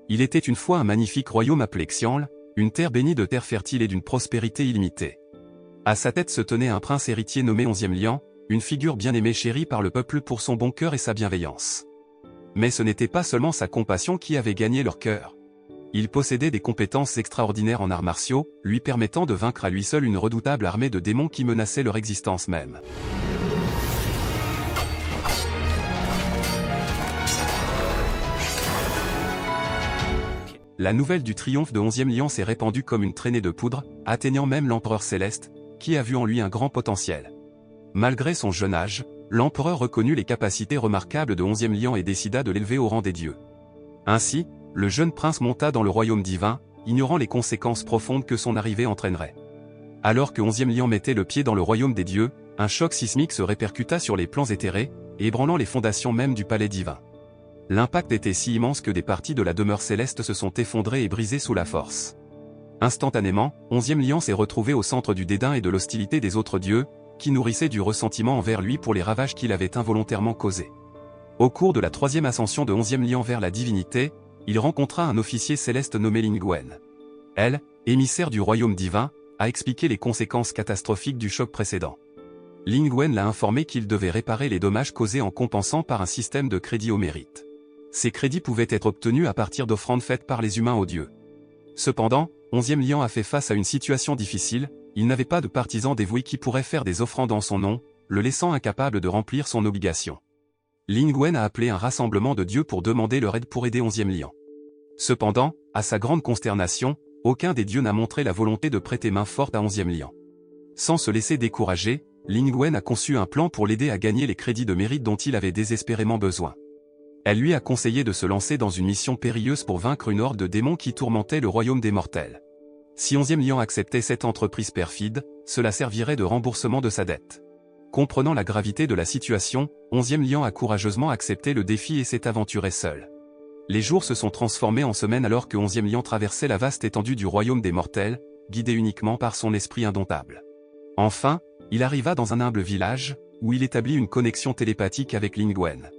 Il était une fois un magnifique royaume appelé Xianl, une terre bénie de terres fertiles et d'une prospérité illimitée. À sa tête se tenait un prince héritier nommé 11e Lian, une figure bien aimée chérie par le peuple pour son bon cœur et sa bienveillance. Mais ce n'était pas seulement sa compassion qui avait gagné leur cœur. Il possédait des compétences extraordinaires en arts martiaux, lui permettant de vaincre à lui seul une redoutable armée de démons qui menaçaient leur existence même. La nouvelle du triomphe de 11e Lian s'est répandue comme une traînée de poudre, atteignant même l'empereur céleste, qui a vu en lui un grand potentiel. Malgré son jeune âge, l'empereur reconnut les capacités remarquables de 11e Lian et décida de l'élever au rang des dieux. Ainsi, le jeune prince monta dans le royaume divin, ignorant les conséquences profondes que son arrivée entraînerait. Alors que 11e Lian mettait le pied dans le royaume des dieux, un choc sismique se répercuta sur les plans éthérés, ébranlant les fondations même du palais divin. L'impact était si immense que des parties de la demeure céleste se sont effondrées et brisées sous la force. Instantanément, 11e Lian s'est retrouvé au centre du dédain et de l'hostilité des autres dieux, qui nourrissaient du ressentiment envers lui pour les ravages qu'il avait involontairement causés. Au cours de la troisième ascension de 11e Lian vers la divinité, il rencontra un officier céleste nommé Lin Gwen. Elle, émissaire du royaume divin, a expliqué les conséquences catastrophiques du choc précédent. Lin Gwen l'a informé qu'il devait réparer les dommages causés en compensant par un système de crédit au mérite. Ces crédits pouvaient être obtenus à partir d'offrandes faites par les humains aux dieux. Cependant, 11e Lian a fait face à une situation difficile, il n'avait pas de partisans dévoués qui pourraient faire des offrandes en son nom, le laissant incapable de remplir son obligation. Lin Gwen a appelé un rassemblement de dieux pour demander leur aide pour aider 11e Lian. Cependant, à sa grande consternation, aucun des dieux n'a montré la volonté de prêter main forte à 11e Lian. Sans se laisser décourager, Lin Gwen a conçu un plan pour l'aider à gagner les crédits de mérite dont il avait désespérément besoin. Elle lui a conseillé de se lancer dans une mission périlleuse pour vaincre une horde de démons qui tourmentait le royaume des mortels. Si 11e Lian acceptait cette entreprise perfide, cela servirait de remboursement de sa dette. Comprenant la gravité de la situation, 11e Lian a courageusement accepté le défi et s'est aventuré seul. Les jours se sont transformés en semaines alors que 11e Lian traversait la vaste étendue du royaume des mortels, guidé uniquement par son esprit indomptable. Enfin, il arriva dans un humble village, où il établit une connexion télépathique avec Lin Gwen.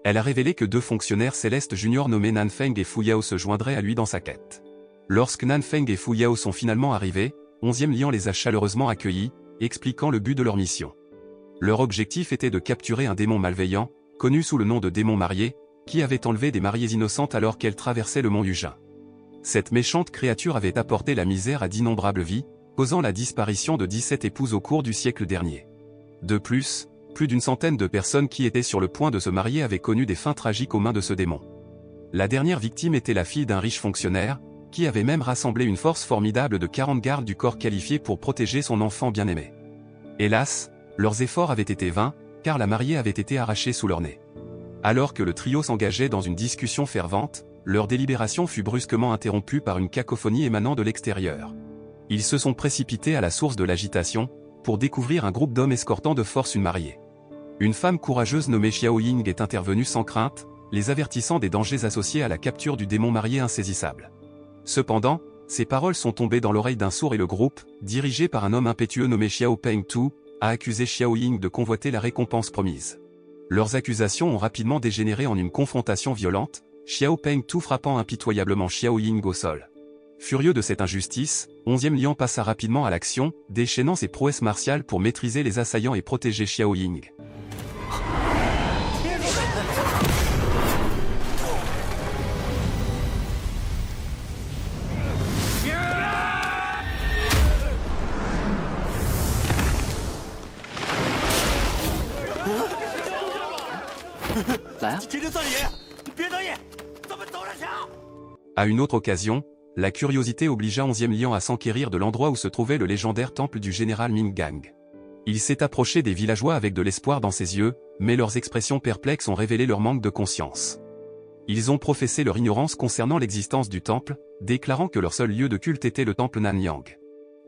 Elle a révélé que deux fonctionnaires célestes juniors nommés Nanfeng et Fu Yao se joindraient à lui dans sa quête. Lorsque Nanfeng et Fu Yao sont finalement arrivés, 11e Lian les a chaleureusement accueillis, expliquant le but de leur mission. Leur objectif était de capturer un démon malveillant, connu sous le nom de démon marié, qui avait enlevé des mariées innocentes alors qu'elles traversaient le mont Yujin. Cette méchante créature avait apporté la misère à d'innombrables vies, causant la disparition de 17 épouses au cours du siècle dernier. De plus d'une centaine de personnes qui étaient sur le point de se marier avaient connu des fins tragiques aux mains de ce démon. La dernière victime était la fille d'un riche fonctionnaire, qui avait même rassemblé une force formidable de 40 gardes du corps qualifiés pour protéger son enfant bien-aimé. Hélas, leurs efforts avaient été vains, car la mariée avait été arrachée sous leur nez. Alors que le trio s'engageait dans une discussion fervente, leur délibération fut brusquement interrompue par une cacophonie émanant de l'extérieur. Ils se sont précipités à la source de l'agitation, pour découvrir un groupe d'hommes escortant de force une mariée. Une femme courageuse nommée Xiao Ying est intervenue sans crainte, les avertissant des dangers associés à la capture du démon marié insaisissable. Cependant, ces paroles sont tombées dans l'oreille d'un sourd et le groupe, dirigé par un homme impétueux nommé Xiao Peng Tu, a accusé Xiao Ying de convoiter la récompense promise. Leurs accusations ont rapidement dégénéré en une confrontation violente, Xiao Peng Tu frappant impitoyablement Xiao Ying au sol. Furieux de cette injustice, 11e Lian passa rapidement à l'action, déchaînant ses prouesses martiales pour maîtriser les assaillants et protéger Xiao Ying. À une autre occasion, la curiosité obligea 11e Lian à s'enquérir de l'endroit où se trouvait le légendaire temple du général Ming Gang. Il s'est approché des villageois avec de l'espoir dans ses yeux, mais leurs expressions perplexes ont révélé leur manque de conscience. Ils ont professé leur ignorance concernant l'existence du temple, déclarant que leur seul lieu de culte était le temple Nanyang.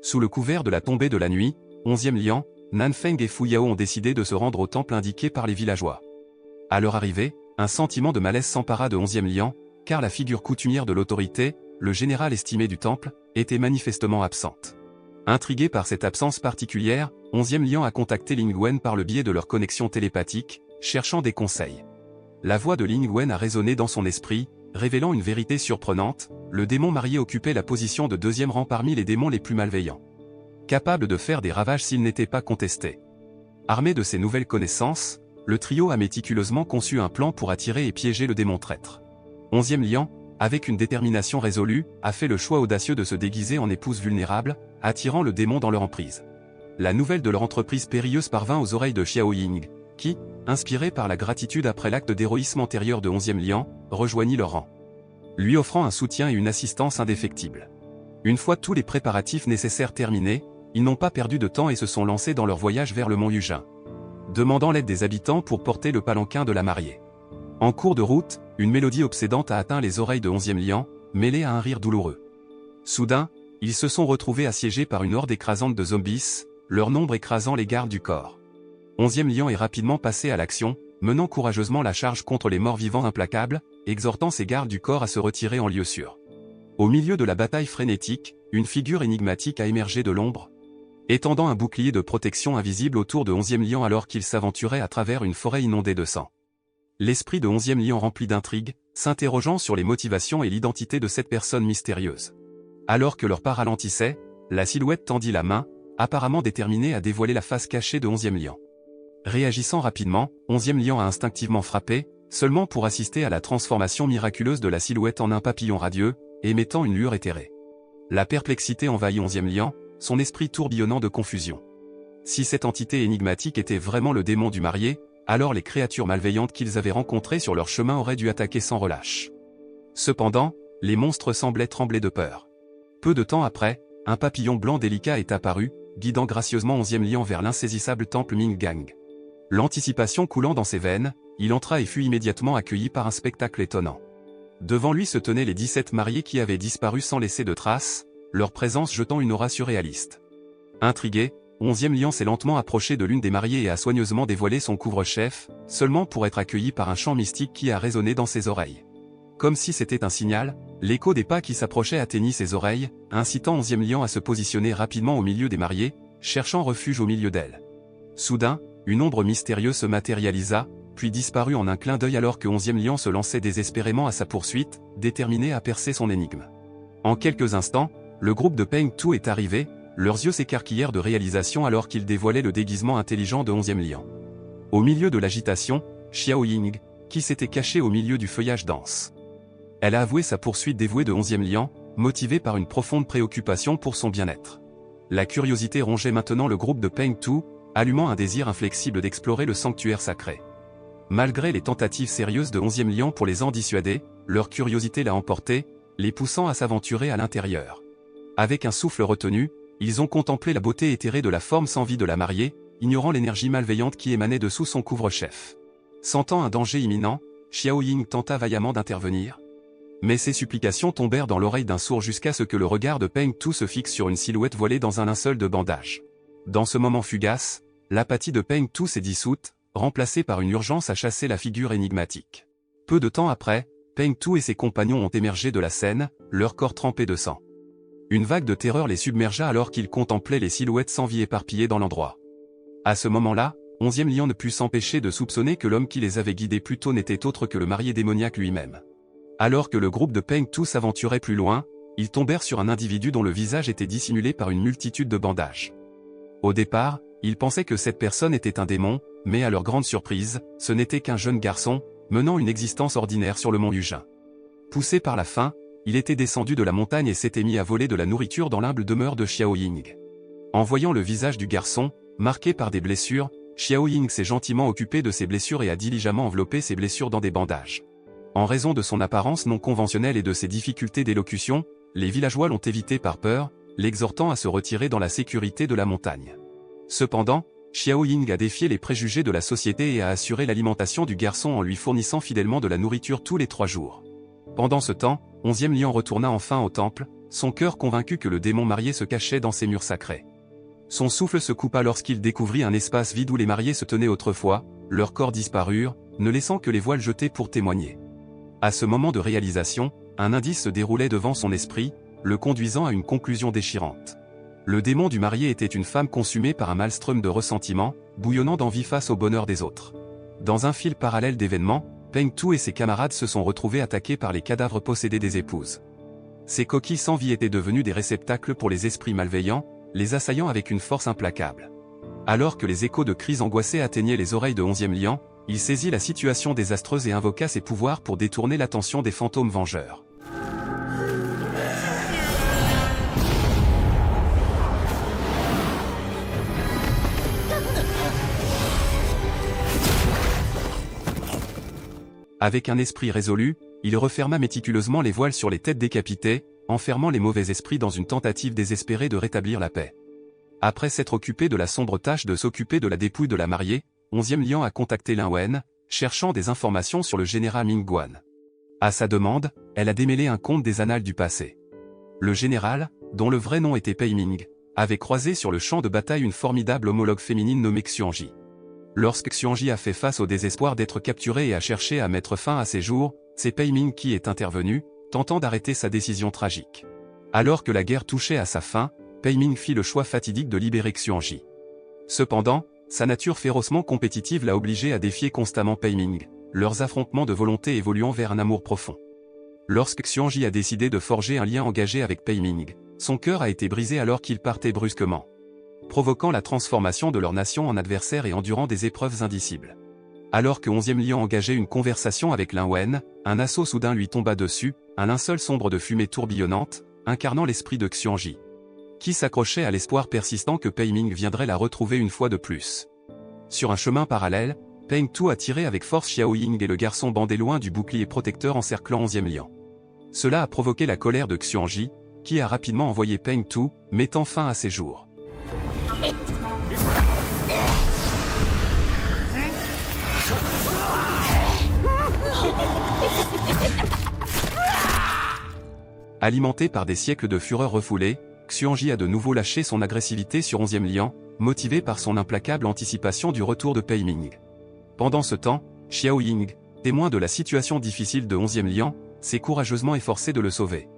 Sous le couvert de la tombée de la nuit, 11e Lian, Nanfeng et Fu Yao ont décidé de se rendre au temple indiqué par les villageois. À leur arrivée, un sentiment de malaise s'empara de 11e Lian, car la figure coutumière de l'autorité, le général estimé du temple, était manifestement absente. Intrigué par cette absence particulière, 11e Lian a contacté Lin Gwen par le biais de leur connexion télépathique, cherchant des conseils. La voix de Lin Gwen a résonné dans son esprit, révélant une vérité surprenante, le démon marié occupait la position de deuxième rang parmi les démons les plus malveillants. Capable de faire des ravages s'il n'était pas contesté. Armé de ces nouvelles connaissances, le trio a méticuleusement conçu un plan pour attirer et piéger le démon traître. 11e lion, avec une détermination résolue, a fait le choix audacieux de se déguiser en épouse vulnérable, attirant le démon dans leur emprise. La nouvelle de leur entreprise périlleuse parvint aux oreilles de Xiao Ying, qui, inspiré par la gratitude après l'acte d'héroïsme antérieur de 11e lion, rejoignit leur rang, lui offrant un soutien et une assistance indéfectibles. Une fois tous les préparatifs nécessaires terminés, ils n'ont pas perdu de temps et se sont lancés dans leur voyage vers le mont Yujin, demandant l'aide des habitants pour porter le palanquin de la mariée. En cours de route, une mélodie obsédante a atteint les oreilles de 11e lion, mêlée à un rire douloureux. Soudain, ils se sont retrouvés assiégés par une horde écrasante de zombies, leur nombre écrasant les gardes du corps. 11e lion est rapidement passé à l'action, menant courageusement la charge contre les morts vivants implacables, exhortant ses gardes du corps à se retirer en lieu sûr. Au milieu de la bataille frénétique, une figure énigmatique a émergé de l'ombre, étendant un bouclier de protection invisible autour de 11e lion alors qu'il s'aventurait à travers une forêt inondée de sang. L'esprit de 11e lion rempli d'intrigue, s'interrogeant sur les motivations et l'identité de cette personne mystérieuse. Alors que leur pas ralentissait, la silhouette tendit la main, apparemment déterminée à dévoiler la face cachée de 11e lion. Réagissant rapidement, 11e lion a instinctivement frappé, seulement pour assister à la transformation miraculeuse de la silhouette en un papillon radieux, émettant une lueur éthérée. La perplexité envahit 11e lion, son esprit tourbillonnant de confusion. Si cette entité énigmatique était vraiment le démon du marié, alors les créatures malveillantes qu'ils avaient rencontrées sur leur chemin auraient dû attaquer sans relâche. Cependant, les monstres semblaient trembler de peur. Peu de temps après, un papillon blanc délicat est apparu, guidant gracieusement 11e lion vers l'insaisissable temple Minggang. L'anticipation coulant dans ses veines, il entra et fut immédiatement accueilli par un spectacle étonnant. Devant lui se tenaient les 17 mariés qui avaient disparu sans laisser de traces, leur présence jetant une aura surréaliste. Intrigué, 11e lion s'est lentement approché de l'une des mariées et a soigneusement dévoilé son couvre-chef, seulement pour être accueilli par un chant mystique qui a résonné dans ses oreilles. Comme si c'était un signal, l'écho des pas qui s'approchaient atteignit ses oreilles, incitant 11e lion à se positionner rapidement au milieu des mariés, cherchant refuge au milieu d'elles. Soudain, une ombre mystérieuse se matérialisa, puis disparut en un clin d'œil alors que 11e lion se lançait désespérément à sa poursuite, déterminé à percer son énigme. En quelques instants, le groupe de Peng Tu est arrivé, leurs yeux s'écarquillèrent de réalisation alors qu'ils dévoilaient le déguisement intelligent de 11e lion. Au milieu de l'agitation, Xiao Ying, qui s'était cachée au milieu du feuillage dense. Elle a avoué sa poursuite dévouée de 11e lion, motivée par une profonde préoccupation pour son bien-être. La curiosité rongeait maintenant le groupe de Peng Tu, allumant un désir inflexible d'explorer le sanctuaire sacré. Malgré les tentatives sérieuses de 11e lion pour les en dissuader, leur curiosité l'a emporté, les poussant à s'aventurer à l'intérieur. Avec un souffle retenu, ils ont contemplé la beauté éthérée de la forme sans vie de la mariée, ignorant l'énergie malveillante qui émanait de sous son couvre-chef. Sentant un danger imminent, Xiao Ying tenta vaillamment d'intervenir. Mais ses supplications tombèrent dans l'oreille d'un sourd jusqu'à ce que le regard de Peng Tu se fixe sur une silhouette voilée dans un linceul de bandage. Dans ce moment fugace, l'apathie de Peng Tu s'est dissoute, remplacée par une urgence à chasser la figure énigmatique. Peu de temps après, Peng Tu et ses compagnons ont émergé de la scène, leur corps trempé de sang. Une vague de terreur les submergea alors qu'ils contemplaient les silhouettes sans vie éparpillées dans l'endroit. À ce moment-là, 11e lion ne put s'empêcher de soupçonner que l'homme qui les avait guidés plus tôt n'était autre que le marié démoniaque lui-même. Alors que le groupe de Peng Tu s'aventurait plus loin, ils tombèrent sur un individu dont le visage était dissimulé par une multitude de bandages. Au départ, ils pensaient que cette personne était un démon, mais à leur grande surprise, ce n'était qu'un jeune garçon, menant une existence ordinaire sur le mont Yujin. Poussé par la faim, il était descendu de la montagne et s'était mis à voler de la nourriture dans l'humble demeure de Xiao Ying. En voyant le visage du garçon, marqué par des blessures, Xiao Ying s'est gentiment occupé de ses blessures et a diligemment enveloppé ses blessures dans des bandages. En raison de son apparence non conventionnelle et de ses difficultés d'élocution, les villageois l'ont évité par peur, l'exhortant à se retirer dans la sécurité de la montagne. Cependant, Xiao Ying a défié les préjugés de la société et a assuré l'alimentation du garçon en lui fournissant fidèlement de la nourriture tous les 3 jours. Pendant ce temps, 11e lion retourna enfin au temple, son cœur convaincu que le démon marié se cachait dans ses murs sacrés. Son souffle se coupa lorsqu'il découvrit un espace vide où les mariés se tenaient autrefois, leurs corps disparurent, ne laissant que les voiles jetés pour témoigner. À ce moment de réalisation, un indice se déroulait devant son esprit, le conduisant à une conclusion déchirante. Le démon du marié était une femme consumée par un maelstrom de ressentiment, bouillonnant d'envie face au bonheur des autres. Dans un fil parallèle d'événements, Peng Tu et ses camarades se sont retrouvés attaqués par les cadavres possédés des épouses. Ces coquilles sans vie étaient devenues des réceptacles pour les esprits malveillants, les assaillant avec une force implacable. Alors que les échos de cris angoissés atteignaient les oreilles de 11e Lian, il saisit la situation désastreuse et invoqua ses pouvoirs pour détourner l'attention des fantômes vengeurs. Avec un esprit résolu, il referma méticuleusement les voiles sur les têtes décapitées, enfermant les mauvais esprits dans une tentative désespérée de rétablir la paix. Après s'être occupé de la sombre tâche de s'occuper de la dépouille de la mariée, 11e Lian a contacté Lin Wen, cherchant des informations sur le général Ming Guan. À sa demande, elle a démêlé un conte des annales du passé. Le général, dont le vrai nom était Pei Ming, avait croisé sur le champ de bataille une formidable homologue féminine nommée Xuanji. Lorsque Xuanji a fait face au désespoir d'être capturé et a cherché à mettre fin à ses jours, c'est Pei Ming qui est intervenu, tentant d'arrêter sa décision tragique. Alors que la guerre touchait à sa fin, Pei Ming fit le choix fatidique de libérer Xuanji. Cependant, sa nature férocement compétitive l'a obligé à défier constamment Pei Ming, leurs affrontements de volonté évoluant vers un amour profond. Lorsque Xuanji a décidé de forger un lien engagé avec Pei Ming, son cœur a été brisé alors qu'il partait brusquement, provoquant la transformation de leur nation en adversaire et endurant des épreuves indicibles. Alors que 11e Lian engageait une conversation avec Lin Wen, un assaut soudain lui tomba dessus, un linceul sombre de fumée tourbillonnante, incarnant l'esprit de Xuanji, qui s'accrochait à l'espoir persistant que Pei Ming viendrait la retrouver une fois de plus. Sur un chemin parallèle, Peng Tu a tiré avec force Xiao Ying et le garçon bandé loin du bouclier protecteur encerclant 11e Lian. Cela a provoqué la colère de Xuanji, qui a rapidement envoyé Peng Tu, mettant fin à ses jours. Alimenté par des siècles de fureur refoulée, Xuanji a de nouveau lâché son agressivité sur 11e Lian, motivé par son implacable anticipation du retour de Pei Ming. Pendant ce temps, Xiao Ying, témoin de la situation difficile de 11e Lian, s'est courageusement efforcé de le sauver.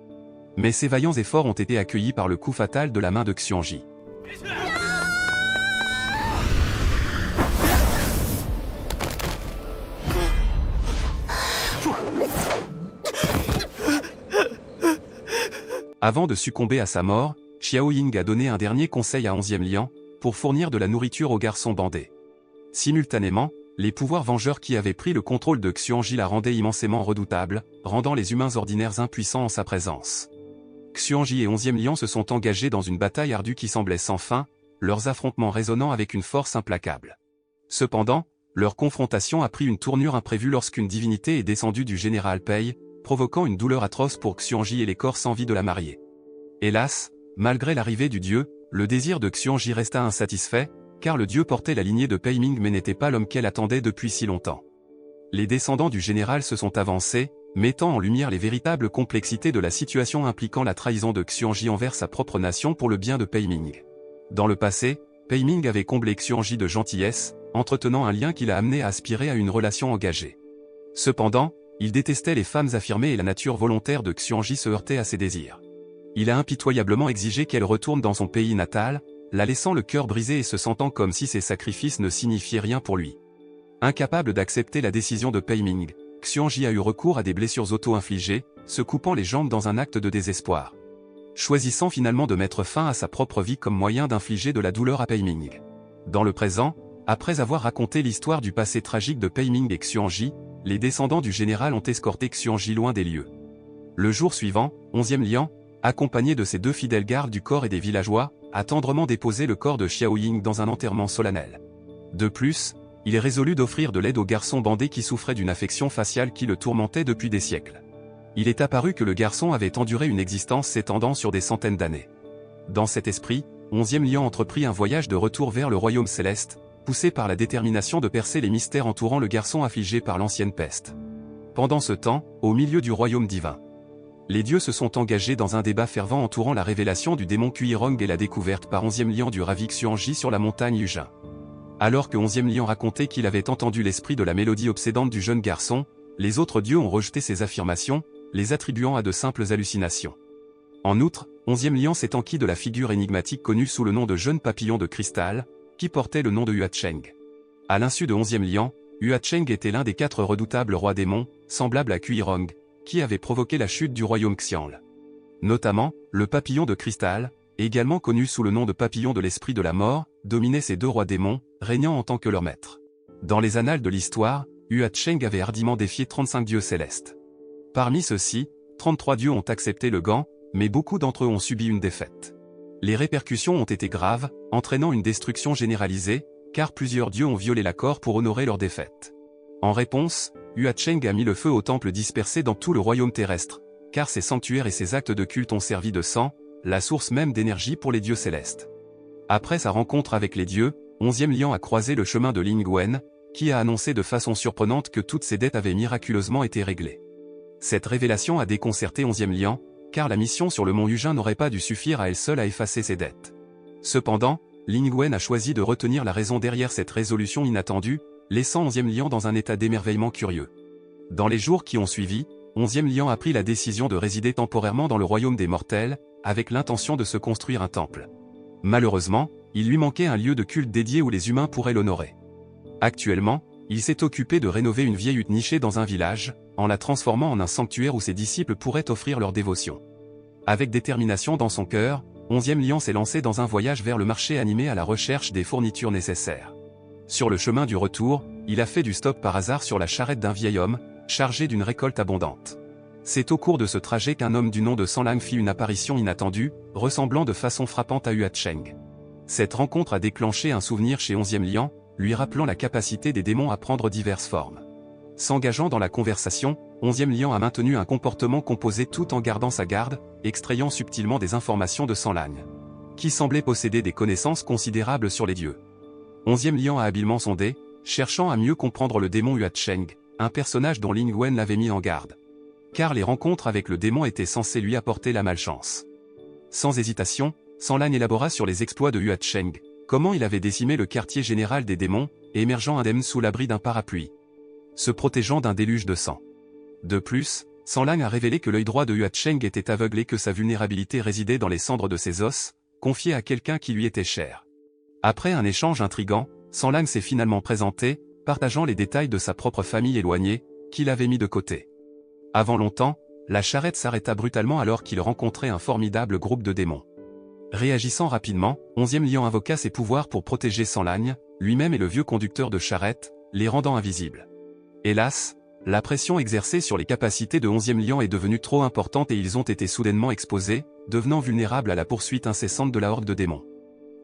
Mais ses vaillants efforts ont été accueillis par le coup fatal de la main de Xuanji. Avant de succomber à sa mort, Xiao Ying a donné un dernier conseil à 11e Lian, pour fournir de la nourriture aux garçons bandés. Simultanément, les pouvoirs vengeurs qui avaient pris le contrôle de Xuanji la rendaient immensément redoutable, rendant les humains ordinaires impuissants en sa présence. Xuanji et 11e Lian se sont engagés dans une bataille ardue qui semblait sans fin, leurs affrontements résonnant avec une force implacable. Cependant, leur confrontation a pris une tournure imprévue lorsqu'une divinité est descendue du général Pei, provoquant une douleur atroce pour Xuanji et les corps sans vie de la mariée. Hélas, malgré l'arrivée du dieu, le désir de Xuanji resta insatisfait, car le dieu portait la lignée de Pei Ming mais n'était pas l'homme qu'elle attendait depuis si longtemps. Les descendants du général se sont avancés, mettant en lumière les véritables complexités de la situation impliquant la trahison de Xuanji envers sa propre nation pour le bien de Pei Ming. Dans le passé, Pei Ming avait comblé Xuanji de gentillesse, entretenant un lien qui l'a amené à aspirer à une relation engagée. Cependant, il détestait les femmes affirmées et la nature volontaire de Xuanji se heurtait à ses désirs. Il a impitoyablement exigé qu'elle retourne dans son pays natal, la laissant le cœur brisé et se sentant comme si ses sacrifices ne signifiaient rien pour lui. Incapable d'accepter la décision de Pei Ming, Xuanji a eu recours à des blessures auto-infligées, se coupant les jambes dans un acte de désespoir, choisissant finalement de mettre fin à sa propre vie comme moyen d'infliger de la douleur à Pei Ming. Dans le présent, après avoir raconté l'histoire du passé tragique de Pei Ming et Xuanji, les descendants du général ont escorté Xuanji loin des lieux. Le jour suivant, 11e Lian, accompagné de ses deux fidèles gardes du corps et des villageois, a tendrement déposé le corps de Xiao Ying dans un enterrement solennel. De plus, il est résolu d'offrir de l'aide au garçon bandé qui souffrait d'une affection faciale qui le tourmentait depuis des siècles. Il est apparu que le garçon avait enduré une existence s'étendant sur des centaines d'années. Dans cet esprit, 11e Lian entreprit un voyage de retour vers le royaume céleste, poussé par la détermination de percer les mystères entourant le garçon affligé par l'ancienne peste. Pendant ce temps, au milieu du royaume divin, les dieux se sont engagés dans un débat fervent entourant la révélation du démon Kuirong et la découverte par 11e Lian du ravi Xuanji sur la montagne Yujin. Alors que 11e Lian racontait qu'il avait entendu l'esprit de la mélodie obsédante du jeune garçon, les autres dieux ont rejeté ces affirmations, les attribuant à de simples hallucinations. En outre, 11e Lian s'est enquis de la figure énigmatique connue sous le nom de jeune papillon de cristal, qui portait le nom de Hua Cheng. À l'insu de 11e Lian, Hua-Cheng était l'un des 4 redoutables rois démons, semblables à Kui-Rong, qui avaient provoqué la chute du royaume Xianle. Notamment, le papillon de cristal, également connu sous le nom de papillon de l'esprit de la mort, dominait ces 2 rois démons, régnant en tant que leur maître. Dans les annales de l'histoire, Hua-Cheng avait hardiment défié 35 dieux célestes. Parmi ceux-ci, 33 dieux ont accepté le gant, mais beaucoup d'entre eux ont subi une défaite. Les répercussions ont été graves, entraînant une destruction généralisée, car plusieurs dieux ont violé l'accord pour honorer leur défaite. En réponse, Hua-Cheng a mis le feu aux temples dispersés dans tout le royaume terrestre, car ses sanctuaires et ses actes de culte ont servi de sang, la source même d'énergie pour les dieux célestes. Après sa rencontre avec les dieux, 11e Lian a croisé le chemin de Ling Wen, qui a annoncé de façon surprenante que toutes ses dettes avaient miraculeusement été réglées. Cette révélation a déconcerté 11e Lian, car la mission sur le mont Yujin n'aurait pas dû suffire à elle seule à effacer ses dettes. Cependant, Ling Wen a choisi de retenir la raison derrière cette résolution inattendue, laissant 11e Lian dans un état d'émerveillement curieux. Dans les jours qui ont suivi, 11e Lian a pris la décision de résider temporairement dans le royaume des mortels, avec l'intention de se construire un temple. Malheureusement, il lui manquait un lieu de culte dédié où les humains pourraient l'honorer. Actuellement, il s'est occupé de rénover une vieille hutte nichée dans un village, en la transformant en un sanctuaire où ses disciples pourraient offrir leur dévotion. Avec détermination dans son cœur, 11e Lian s'est lancé dans un voyage vers le marché animé à la recherche des fournitures nécessaires. Sur le chemin du retour, il a fait du stop par hasard sur la charrette d'un vieil homme, chargé d'une récolte abondante. C'est au cours de ce trajet qu'un homme du nom de Sanlang fit une apparition inattendue, ressemblant de façon frappante à Hua-Cheng. Cette rencontre a déclenché un souvenir chez 11e Lian, lui rappelant la capacité des démons à prendre diverses formes. S'engageant dans la conversation, 11e Lian a maintenu un comportement composé tout en gardant sa garde, extrayant subtilement des informations de Sanlang, qui semblait posséder des connaissances considérables sur les dieux. 11e Lian a habilement sondé, cherchant à mieux comprendre le démon Hua-Cheng, un personnage dont Ling Wen l'avait mis en garde. Car les rencontres avec le démon étaient censées lui apporter la malchance. Sans hésitation, Sanlang élabora sur les exploits de Hua-Cheng, comment il avait décimé le quartier général des démons, émergeant indemne sous l'abri d'un parapluie, se protégeant d'un déluge de sang. De plus, Sanlang a révélé que l'œil droit de Hua-Cheng était aveugle et que sa vulnérabilité résidait dans les cendres de ses os, confiées à quelqu'un qui lui était cher. Après un échange intrigant, Sanlang s'est finalement présenté, partageant les détails de sa propre famille éloignée, qu'il avait mis de côté. Avant longtemps, la charrette s'arrêta brutalement alors qu'il rencontrait un formidable groupe de démons. Réagissant rapidement, 11e Lian invoqua ses pouvoirs pour protéger Sanlang, lui-même et le vieux conducteur de charrette, les rendant invisibles. Hélas, la pression exercée sur les capacités de 11e Lian est devenue trop importante et ils ont été soudainement exposés, devenant vulnérables à la poursuite incessante de la horde de démons.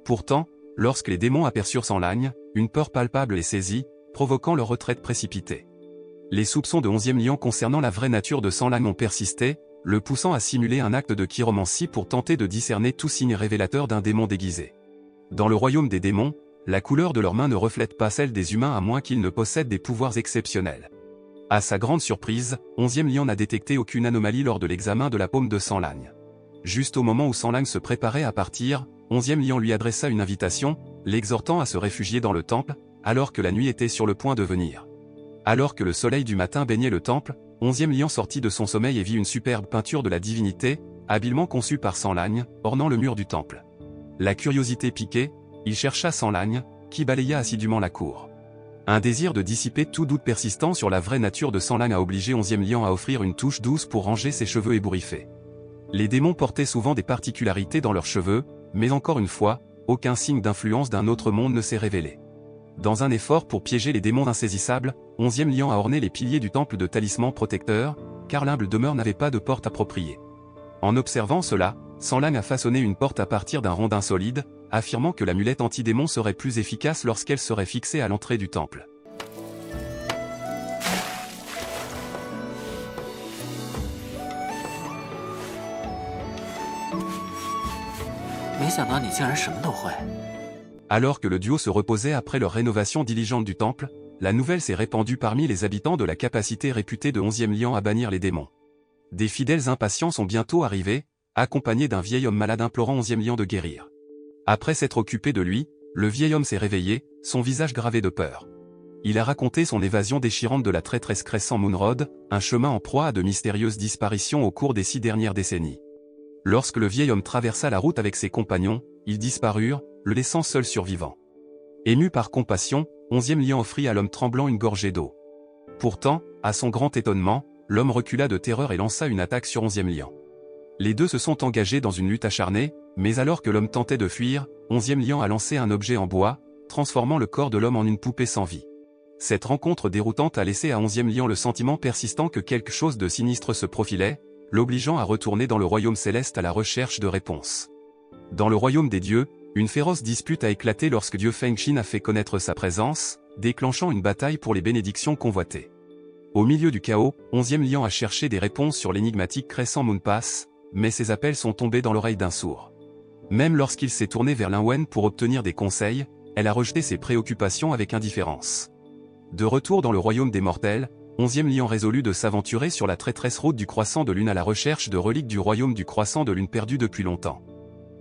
Pourtant, lorsque les démons aperçurent Sanlang, une peur palpable les saisit, provoquant leur retraite précipitée. Les soupçons de 11e Lian concernant la vraie nature de Sanlang ont persisté, le poussant à simuler un acte de chiromancie pour tenter de discerner tout signe révélateur d'un démon déguisé. Dans le royaume des démons, la couleur de leurs mains ne reflète pas celle des humains à moins qu'ils ne possèdent des pouvoirs exceptionnels. À sa grande surprise, 11e Lian n'a détecté aucune anomalie lors de l'examen de la paume de Sanlang. Juste au moment où Sanlang se préparait à partir, 11e Lian lui adressa une invitation, l'exhortant à se réfugier dans le temple, alors que la nuit était sur le point de venir. Alors que le soleil du matin baignait le temple, 11e Lian sortit de son sommeil et vit une superbe peinture de la divinité, habilement conçue par Sanlang, ornant le mur du temple. La curiosité piquée, il chercha Sanlang, qui balaya assidûment la cour. Un désir de dissiper tout doute persistant sur la vraie nature de Sanlang a obligé 11e Lian à offrir une touche douce pour ranger ses cheveux ébouriffés. Les démons portaient souvent des particularités dans leurs cheveux, mais encore une fois, aucun signe d'influence d'un autre monde ne s'est révélé. Dans un effort pour piéger les démons insaisissables, 11e Lian a orné les piliers du temple de talismans protecteurs, car l'humble demeure n'avait pas de porte appropriée. En observant cela, Sanlang a façonné une porte à partir d'un rondin solide, affirmant que l'amulette anti-démon serait plus efficace lorsqu'elle serait fixée à l'entrée du temple. Alors que le duo se reposait après leur rénovation diligente du temple, la nouvelle s'est répandue parmi les habitants de la capacité réputée de 11e Lian à bannir les démons. Des fidèles impatients sont bientôt arrivés, accompagnés d'un vieil homme malade implorant 11e Lian de guérir. Après s'être occupé de lui, le vieil homme s'est réveillé, son visage gravé de peur. Il a raconté son évasion déchirante de la traîtresse Crescent Moonroad, un chemin en proie à de mystérieuses disparitions au cours des 6 dernières décennies. Lorsque le vieil homme traversa la route avec ses compagnons, ils disparurent, le laissant seul survivant. Ému par compassion, 11e lion offrit à l'homme tremblant une gorgée d'eau. Pourtant, à son grand étonnement, l'homme recula de terreur et lança une attaque sur 11e lion. Les deux se sont engagés dans une lutte acharnée, mais alors que l'homme tentait de fuir, 11e lion a lancé un objet en bois, transformant le corps de l'homme en une poupée sans vie. Cette rencontre déroutante a laissé à 11e lion le sentiment persistant que quelque chose de sinistre se profilait, l'obligeant à retourner dans le royaume céleste à la recherche de réponses. Dans le royaume des dieux, une féroce dispute a éclaté lorsque Dieu Feng Xin a fait connaître sa présence, déclenchant une bataille pour les bénédictions convoitées. Au milieu du chaos, 11e lion a cherché des réponses sur l'énigmatique Crescent Moon Pass, mais ses appels sont tombés dans l'oreille d'un sourd. Même lorsqu'il s'est tourné vers Lin Wen pour obtenir des conseils, elle a rejeté ses préoccupations avec indifférence. De retour dans le royaume des mortels, 11e lion résolut de s'aventurer sur la traîtresse route du Croissant de Lune à la recherche de reliques du royaume du Croissant de Lune perdu depuis longtemps.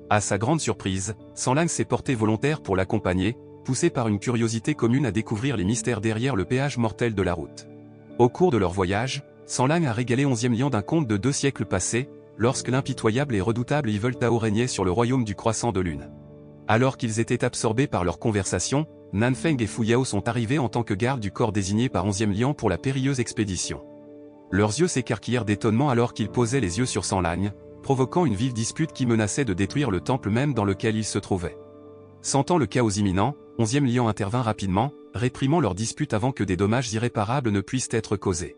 À sa grande surprise, Sanlang s'est porté volontaire pour l'accompagner, poussé par une curiosité commune à découvrir les mystères derrière le péage mortel de la route. Au cours de leur voyage, Sanlang a régalé 11e lion d'un conte de 2 siècles passés, lorsque l'impitoyable et redoutable Evil Tao régnait sur le royaume du Croissant de Lune. Alors qu'ils étaient absorbés par leur conversation, Nanfeng et Fu Yao sont arrivés en tant que gardes du corps désigné par 11e lion pour la périlleuse expédition. Leurs yeux s'écarquillèrent d'étonnement alors qu'ils posaient les yeux sur Sanlang, provoquant une vive dispute qui menaçait de détruire le temple même dans lequel ils se trouvaient. Sentant le chaos imminent, 11e lion intervint rapidement, réprimant leur dispute avant que des dommages irréparables ne puissent être causés.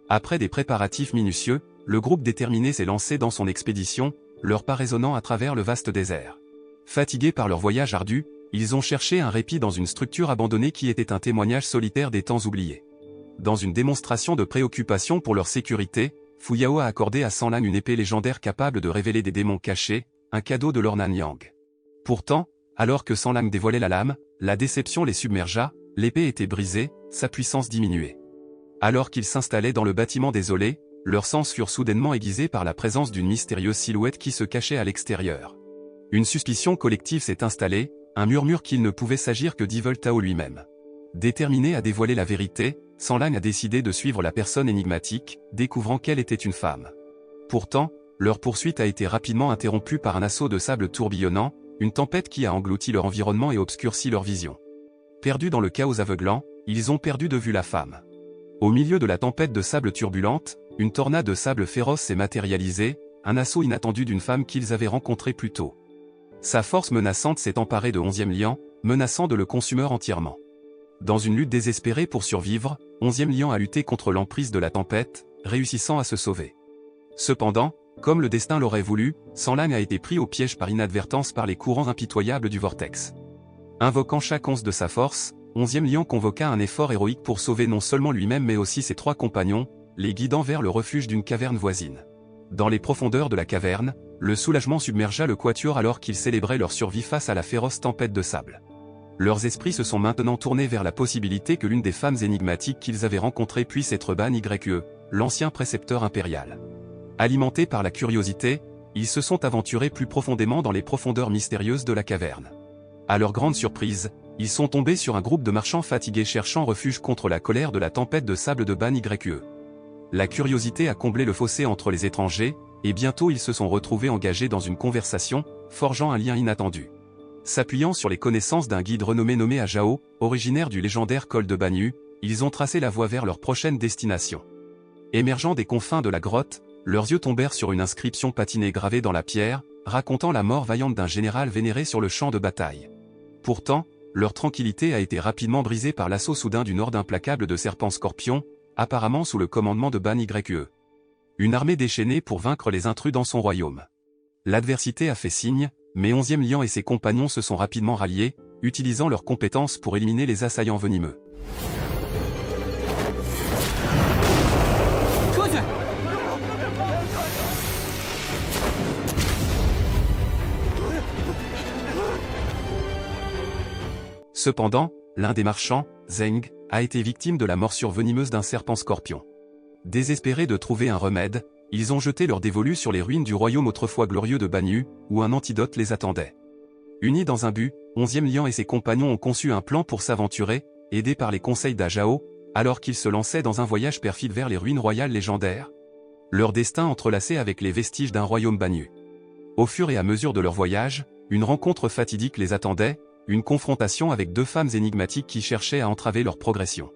Après des préparatifs minutieux, le groupe déterminé s'est lancé dans son expédition, leur pas résonnant à travers le vaste désert. Fatigués par leur voyage ardu, ils ont cherché un répit dans une structure abandonnée qui était un témoignage solitaire des temps oubliés. Dans une démonstration de préoccupation pour leur sécurité, Fu Yao a accordé à Sanlang une épée légendaire capable de révéler des démons cachés, un cadeau de Lord Nanyang. Pourtant, alors que Sanlang dévoilait la lame, la déception les submergea, l'épée était brisée, sa puissance diminuée. Alors qu'ils s'installaient dans le bâtiment désolé, leurs sens furent soudainement aiguisés par la présence d'une mystérieuse silhouette qui se cachait à l'extérieur. Une suspicion collective s'est installée, un murmure qu'il ne pouvait s'agir que d'Evil Tao lui-même. Déterminé à dévoiler la vérité, Sanlang a décidé de suivre la personne énigmatique, découvrant qu'elle était une femme. Pourtant, leur poursuite a été rapidement interrompue par un assaut de sable tourbillonnant, une tempête qui a englouti leur environnement et obscurci leur vision. Perdus dans le chaos aveuglant, ils ont perdu de vue la femme. Au milieu de la tempête de sable turbulente, une tornade de sable féroce s'est matérialisée, un assaut inattendu d'une femme qu'ils avaient rencontrée plus tôt. Sa force menaçante s'est emparée de 11e lion, menaçant de le consumer entièrement. Dans une lutte désespérée pour survivre, 11e lion a lutté contre l'emprise de la tempête, réussissant à se sauver. Cependant, comme le destin l'aurait voulu, Sanlang a été pris au piège par inadvertance par les courants impitoyables du vortex. Invoquant chaque once de sa force, 11e lion convoqua un effort héroïque pour sauver non seulement lui-même mais aussi ses 3 compagnons, les guidant vers le refuge d'une caverne voisine. Dans les profondeurs de la caverne, le soulagement submergea le quatuor alors qu'ils célébraient leur survie face à la féroce tempête de sable. Leurs esprits se sont maintenant tournés vers la possibilité que l'une des femmes énigmatiques qu'ils avaient rencontrées puisse être Ban Ye, l'ancien précepteur impérial. Alimentés par la curiosité, ils se sont aventurés plus profondément dans les profondeurs mystérieuses de la caverne. À leur grande surprise, ils sont tombés sur un groupe de marchands fatigués cherchant refuge contre la colère de la tempête de sable de Ban Ye. La curiosité a comblé le fossé entre les étrangers, et bientôt ils se sont retrouvés engagés dans une conversation, forgeant un lien inattendu. S'appuyant sur les connaissances d'un guide renommé nommé Ajao, originaire du légendaire col de Banyu, ils ont tracé la voie vers leur prochaine destination. Émergeant des confins de la grotte, leurs yeux tombèrent sur une inscription patinée gravée dans la pierre, racontant la mort vaillante d'un général vénéré sur le champ de bataille. Pourtant, leur tranquillité a été rapidement brisée par l'assaut soudain d'une horde implacable de serpents scorpions, apparemment sous le commandement de Ban Ye. Une armée déchaînée pour vaincre les intrus dans son royaume. L'adversité a fait signe, mais 11e lion et ses compagnons se sont rapidement ralliés, utilisant leurs compétences pour éliminer les assaillants venimeux. Cependant, l'un des marchands, Zeng, a été victime de la morsure venimeuse d'un serpent scorpion. Désespérés de trouver un remède, ils ont jeté leur dévolu sur les ruines du royaume autrefois glorieux de Banyu, où un antidote les attendait. Unis dans un but, 11e lion et ses compagnons ont conçu un plan pour s'aventurer, aidés par les conseils d'Ajao, alors qu'ils se lançaient dans un voyage perfide vers les ruines royales légendaires. Leur destin entrelacé avec les vestiges d'un royaume Banyu. Au fur et à mesure de leur voyage, une rencontre fatidique les attendait, une confrontation avec deux femmes énigmatiques qui cherchaient à entraver leur progression.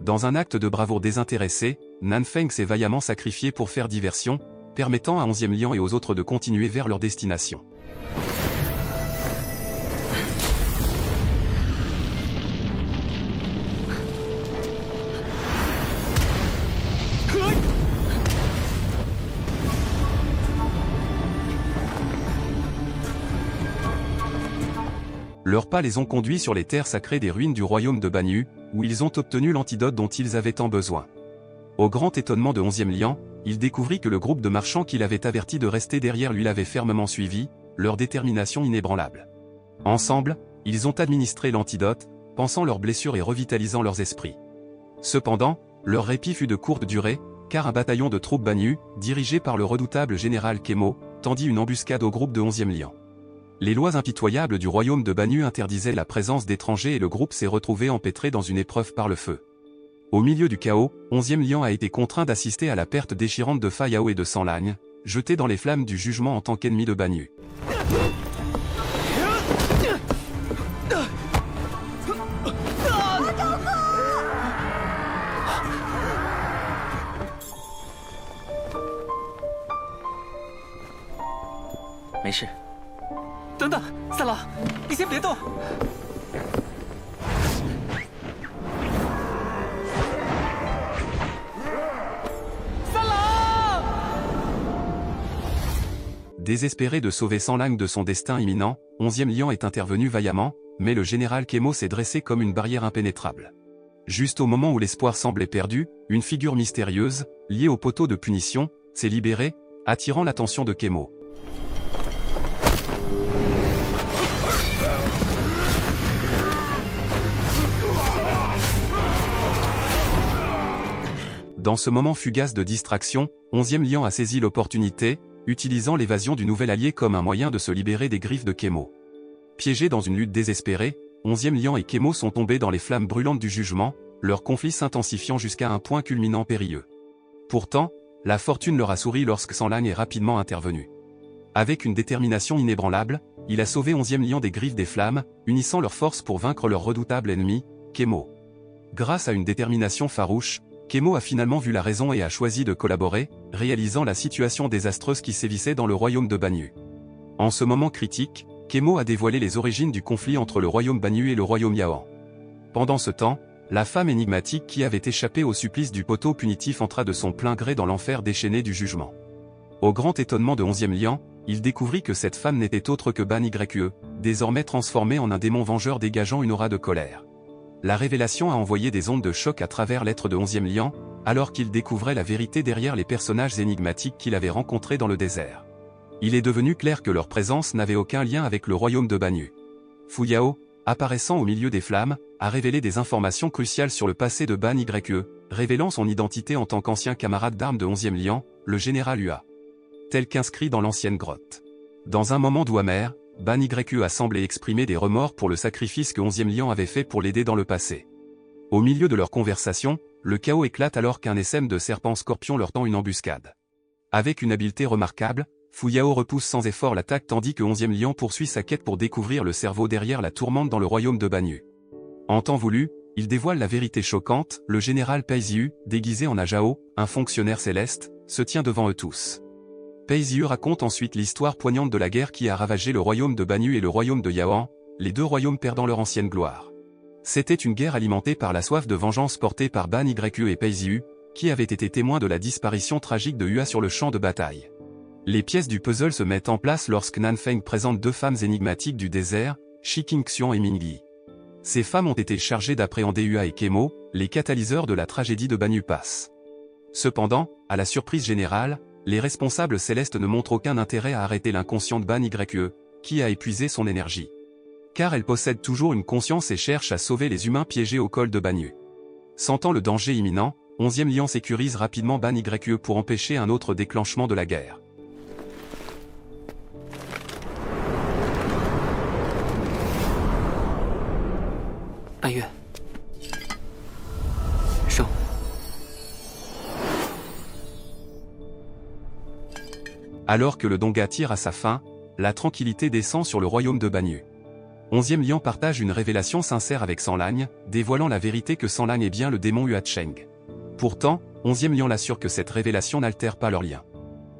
Dans un acte de bravoure désintéressé, Nanfeng s'est vaillamment sacrifié pour faire diversion, permettant à 11e Lian et aux autres de continuer vers leur destination. Leurs pas les ont conduits sur les terres sacrées des ruines du royaume de Banyu, où ils ont obtenu l'antidote dont ils avaient tant besoin. Au grand étonnement de 11e Lian, il découvrit que le groupe de marchands qu'il avait averti de rester derrière lui l'avait fermement suivi, leur détermination inébranlable. Ensemble, ils ont administré l'antidote, pansant leurs blessures et revitalisant leurs esprits. Cependant, leur répit fut de courte durée, car un bataillon de troupes Banyu, dirigé par le redoutable général Kemo, tendit une embuscade au groupe de 11e Lian. Les lois impitoyables du royaume de Banyu interdisaient la présence d'étrangers et le groupe s'est retrouvé empêtré dans une épreuve par le feu. Au milieu du chaos, 11e Lian a été contraint d'assister à la perte déchirante de Fa Yao et de Sanlang, jetés dans les flammes du jugement en tant qu'ennemis de Banyu. Mais 等等，三郎，你先别动。三郎！ Désespéré de sauver Sanlang de son destin imminent, 11e Lian est intervenu vaillamment, mais le général Kemo s'est dressé comme une barrière impénétrable. Juste au moment où l'espoir semblait perdu, une figure mystérieuse, liée au poteau de punition, s'est libérée, attirant l'attention de Kemo. Dans ce moment fugace de distraction, 11e Lian a saisi l'opportunité, utilisant l'évasion du nouvel allié comme un moyen de se libérer des griffes de Kemo. Piégés dans une lutte désespérée, 11e Lian et Kemo sont tombés dans les flammes brûlantes du jugement, leur conflit s'intensifiant jusqu'à un point culminant périlleux. Pourtant, la fortune leur a souri lorsque Sanlang est rapidement intervenu. Avec une détermination inébranlable, il a sauvé 11e Lian des griffes des flammes, unissant leurs forces pour vaincre leur redoutable ennemi, Kemo. Grâce à une détermination farouche, Kemo a finalement vu la raison et a choisi de collaborer, réalisant la situation désastreuse qui sévissait dans le royaume de Banyu. En ce moment critique, Kemo a dévoilé les origines du conflit entre le royaume Banyu et le royaume Yaohan. Pendant ce temps, la femme énigmatique qui avait échappé au supplice du poteau punitif entra de son plein gré dans l'enfer déchaîné du jugement. Au grand étonnement de 11e Lian, il découvrit que cette femme n'était autre que Ban Yue, désormais transformée en un démon vengeur dégageant une aura de colère. La révélation a envoyé des ondes de choc à travers l'être de 11e Lian, alors qu'il découvrait la vérité derrière les personnages énigmatiques qu'il avait rencontrés dans le désert. Il est devenu clair que leur présence n'avait aucun lien avec le royaume de Banyu. Fu Yao, apparaissant au milieu des flammes, a révélé des informations cruciales sur le passé de Ban Yue, révélant son identité en tant qu'ancien camarade d'armes de 11e Lian, le général Hua. Tel qu'inscrit dans l'ancienne grotte. Dans un moment doux amer, Ban Yue a semblé exprimer des remords pour le sacrifice que 11e Lian avait fait pour l'aider dans le passé. Au milieu de leur conversation, le chaos éclate alors qu'un essaim de serpents scorpions leur tend une embuscade. Avec une habileté remarquable, Fu Yao repousse sans effort l'attaque tandis que 11e Lian poursuit sa quête pour découvrir le cerveau derrière la tourmente dans le royaume de Banyu. En temps voulu, il dévoile la vérité choquante, le général Pei Ziyu, déguisé en Ajao, un fonctionnaire céleste, se tient devant eux tous. Pei Ziyu raconte ensuite l'histoire poignante de la guerre qui a ravagé le royaume de Banyu et le royaume de Yaohan, les deux royaumes perdant leur ancienne gloire. C'était une guerre alimentée par la soif de vengeance portée par Ban Yue et Pei Ziyu, qui avaient été témoins de la disparition tragique de Hua sur le champ de bataille. Les pièces du puzzle se mettent en place lorsque Nanfeng présente deux femmes énigmatiques du désert, Shi Qingxian et Mingyi. Ces femmes ont été chargées d'appréhender Hua et Kemo, les catalyseurs de la tragédie de Banyu Pass. Cependant, à la surprise générale, les responsables célestes ne montrent aucun intérêt à arrêter l'inconscient de Ban Yue, qui a épuisé son énergie. Car elle possède toujours une conscience et cherche à sauver les humains piégés au col de Banyu. Sentant le danger imminent, 11e Lian sécurise rapidement Ban Yue pour empêcher un autre déclenchement de la guerre. Ban Yue，生。 Alors que le Donga tire à sa fin, la tranquillité descend sur le royaume de Banyu. 11e Lian partage une révélation sincère avec Sanlang, dévoilant la vérité que Sanlang est bien le démon Huacheng. Pourtant, 11e Lian l'assure que cette révélation n'altère pas leur lien.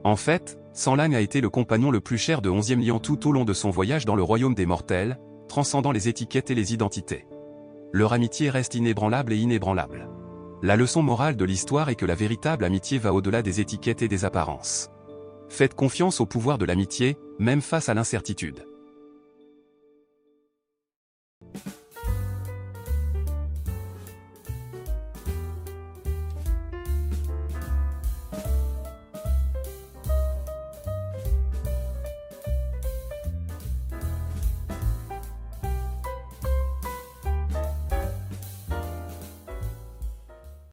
En fait, Sanlang a été le compagnon le plus cher de 11e Lian tout au long de son voyage dans le royaume des mortels, transcendant les étiquettes et les identités. Leur amitié reste inébranlable et inébranlable. La leçon morale de l'histoire est que la véritable amitié va au-delà des étiquettes et des apparences. Faites confiance au pouvoir de l'amitié, même face à l'incertitude.